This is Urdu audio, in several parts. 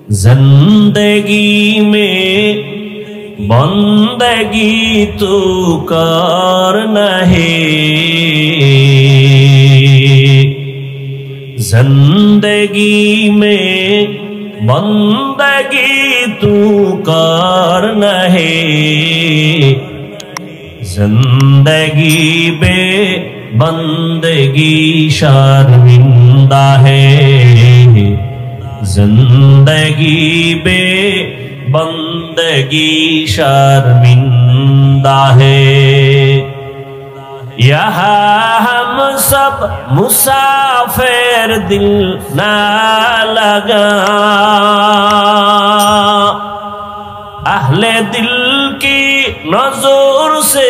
زندگی میں بندگی تو کرنا ہے، زندگی میں بندگی تو کرنا ہے، زندگی بے بندگی شرمندہ ہے، زندگی بے بندگی شرمندہ ہے۔ یہاں ہم سب مسافر دل نہ لگا، اہل دل کی نظر سے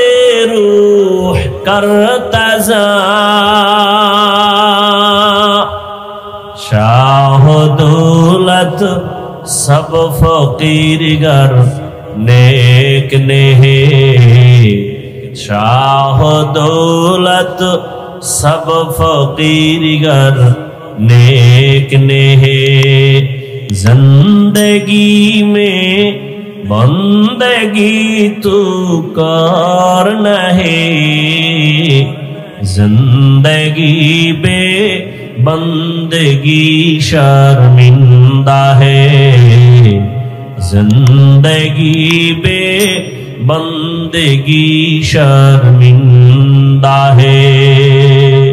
روح کرتا زاں، شاہ دولت سب فقیر گر نیک نہیں، شاہ دولت سب فقیر گر نیک نہیں، زندگی میں بندگی تو کرنا ہے، زندگی بے بندگی شرمندہ ہے، زندگی بے بندگی شرمندہ ہے۔